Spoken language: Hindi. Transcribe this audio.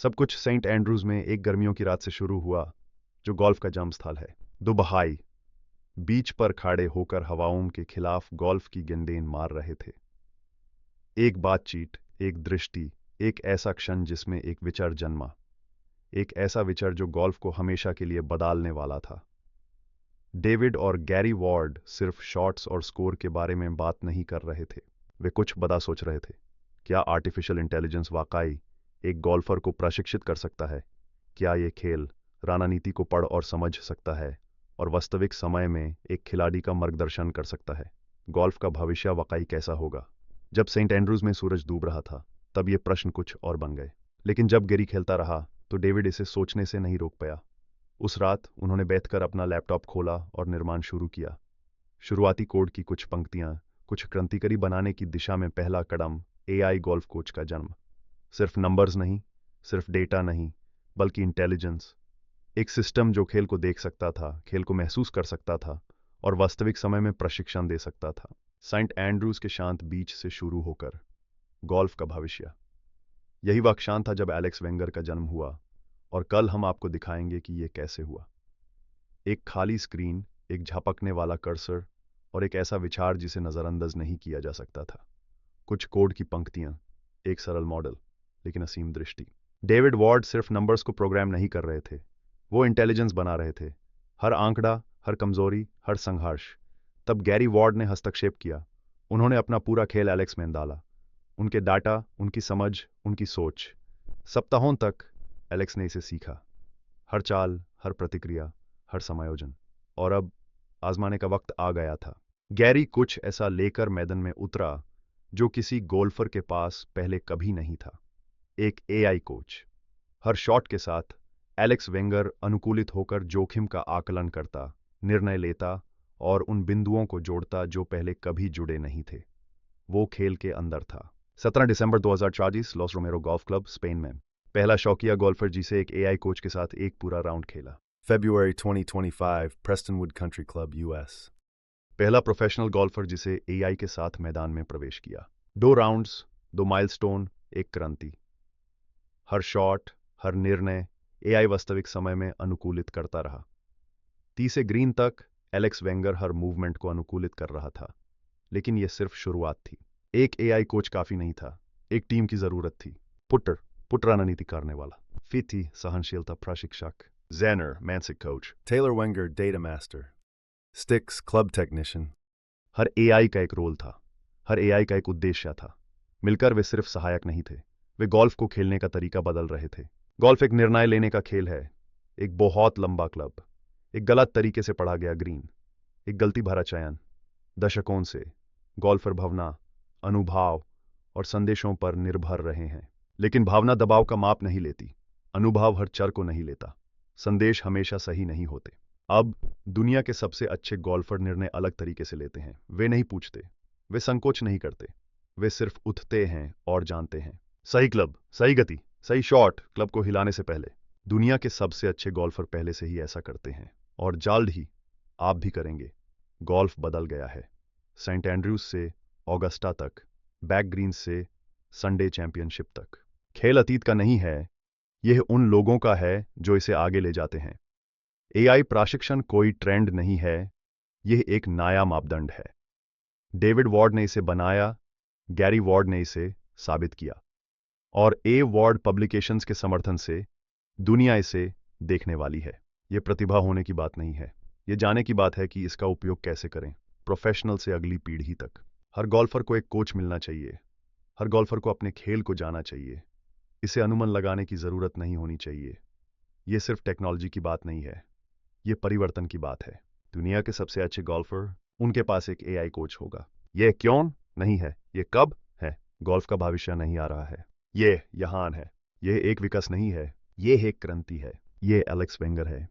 सब कुछ सेंट एंड्रूज में एक गर्मियों की रात से शुरू हुआ, जो गोल्फ का जन्मस्थल है। दो भाई बीच पर खड़े होकर हवाओं के खिलाफ गोल्फ की गेंदें मार रहे थे। एक बातचीत, एक दृष्टि, एक ऐसा क्षण जिसमें एक विचार जन्मा, एक ऐसा विचार जो गोल्फ को हमेशा के लिए बदलने वाला था। डेविड और गैरी वॉर्ड सिर्फ शॉट्स और स्कोर के बारे में बात नहीं कर रहे थे, वे कुछ बड़ा सोच रहे थे। क्या आर्टिफिशियल इंटेलिजेंस वाकई एक गोल्फर को प्रशिक्षित कर सकता है? क्या ये खेल रणनीति को पढ़ और समझ सकता है और वास्तविक समय में एक खिलाड़ी का मार्गदर्शन कर सकता है? गोल्फ का भविष्य वाकई कैसा होगा? जब सेंट एंड्रूज में सूरज डूब रहा था, तब ये प्रश्न कुछ और बन गए। लेकिन जब गैरी खेलता रहा, तो डेविड इसे सोचने से नहीं रोक पाया। उस रात उन्होंने बैठकर अपना लैपटॉप खोला और निर्माण शुरू किया। शुरुआती कोड की कुछ पंक्तियां, कुछ क्रांतिकारी बनाने की दिशा में पहला कदम, एआई गोल्फ कोच का जन्म। सिर्फ नंबर्स नहीं, सिर्फ डेटा नहीं, बल्कि इंटेलिजेंस। एक सिस्टम जो खेल को देख सकता था, खेल को महसूस कर सकता था और वास्तविक समय में प्रशिक्षण दे सकता था। सेंट एंड्रूज के शांत बीच से शुरू होकर गोल्फ का भविष्य। यही वह क्षण था जब एलेक्स वेंगर का जन्म हुआ, और कल हम आपको दिखाएंगे कि यह कैसे हुआ। एक खाली स्क्रीन, एक झपकने वाला कर्सर और एक ऐसा विचार जिसे नजरअंदाज नहीं किया जा सकता था। कुछ कोड की पंक्तियां, एक सरल मॉडल, लेकिन असीम दृष्टि। डेविड वॉर्ड सिर्फ नंबर्स को प्रोग्राम नहीं कर रहे थे, वो इंटेलिजेंस बना रहे थे। हर आंकड़ा, हर कमजोरी, हर संघर्ष। तब गैरी वॉर्ड ने हस्तक्षेप किया। उन्होंने अपना पूरा खेल एलेक्स में डाला। उनके डाटा, उनकी समझ, उनकी सोच। सप्ताहों तक एलेक्स ने इसे सीखा, हर चाल, हर प्रतिक्रिया, हर समायोजन। और अब आजमाने का वक्त आ गया था। गैरी कुछ ऐसा लेकर मैदान में उतरा जो किसी गोल्फर के पास पहले कभी नहीं था। एक एआई कोच। हर शॉट के साथ एलेक्स वेंगर अनुकूलित होकर जोखिम का आकलन करता, निर्णय लेता और उन बिंदुओं को जोड़ता जो पहले कभी जुड़े नहीं थे। वो खेल के अंदर था। 17 दिसंबर 2024, लॉस रोमेरो गोल्फ क्लब, स्पेन में पहला शौकिया गोल्फर जिसे एक एआई कोच के साथ एक पूरा राउंड खेला। February 2025, Prestonwood Country Club, US। पहला प्रोफेशनल गोल्फर जिसे एआई के साथ मैदान में प्रवेश किया। 2 राउंड्स, 2 माइलस्टोन, एक क्रांति। हर शॉट, हर निर्णय एआई वास्तविक समय में अनुकूलित करता रहा। 30 से ग्रीन तक एलेक्स वेंगर हर मूवमेंट को अनुकूलित कर रहा था। लेकिन यह सिर्फ शुरुआत थी। एक एआई कोच काफी नहीं था, एक टीम की जरूरत थी। पुट रणनीति करने वाला। फिर थी सहनशीलता प्रशिक्षक, जेनर मानसिक कोच, टेलर वेंगर data master, sticks club technician. हर एआई का एक रोल था, हर एआई का एक उद्देश्य था। मिलकर वे सिर्फ सहायक नहीं थे, वे गोल्फ को खेलने का तरीका बदल रहे थे। गोल्फ एक निर्णय लेने का खेल है। एक बहुत लंबा क्लब, एक गलत तरीके से पढ़ा गया ग्रीन, एक गलती भरा चयन। दशकों से गोल्फर भावना, अनुभव और संदेशों पर निर्भर रहे हैं। लेकिन भावना दबाव का माप नहीं लेती, अनुभव हर चर को नहीं लेता, संदेश हमेशा सही नहीं होते। अब दुनिया के सबसे अच्छे गोल्फर निर्णय अलग तरीके से लेते हैं। वे नहीं पूछते, वे संकोच नहीं करते, वे सिर्फ उठते हैं और जानते हैं। सही क्लब, सही गति, सही शॉट क्लब को हिलाने से पहले। दुनिया के सबसे अच्छे गोल्फर पहले से ही ऐसा करते हैं, और जल्द ही आप भी करेंगे। गोल्फ बदल गया है। सेंट एंड्रूज से ऑगस्टा तक, बैक ग्रीन से संडे चैंपियनशिप तक। खेल अतीत का नहीं है, यह उन लोगों का है जो इसे आगे ले जाते हैं। एआई प्रशिक्षण कोई ट्रेंड नहीं है, यह एक नया मापदंड है। डेविड वॉर्ड ने इसे बनाया, गैरी वॉर्ड ने इसे साबित किया, और ए वॉर्ड पब्लिकेशंस के समर्थन से दुनिया इसे देखने वाली है। यह प्रतिभा होने की बात नहीं है, यह जाने की बात है कि इसका उपयोग कैसे करें, प्रोफेशनल से अगली पीढ़ी तक। हर गोल्फर को एक कोच मिलना चाहिए, हर गोल्फर को अपने खेल को जाना चाहिए। इसे अनुमान लगाने की जरूरत नहीं होनी चाहिए। यह सिर्फ टेक्नोलॉजी की बात नहीं है, यह परिवर्तन की बात है। दुनिया के सबसे अच्छे गोल्फर, उनके पास एक एआई कोच होगा। यह क्यों नहीं है, यह कब है। गोल्फ का भविष्य नहीं आ रहा है, यह यहाँ है। यह एक विकास नहीं है, यह एक क्रांति है। यह एलेक्स वेंगर है।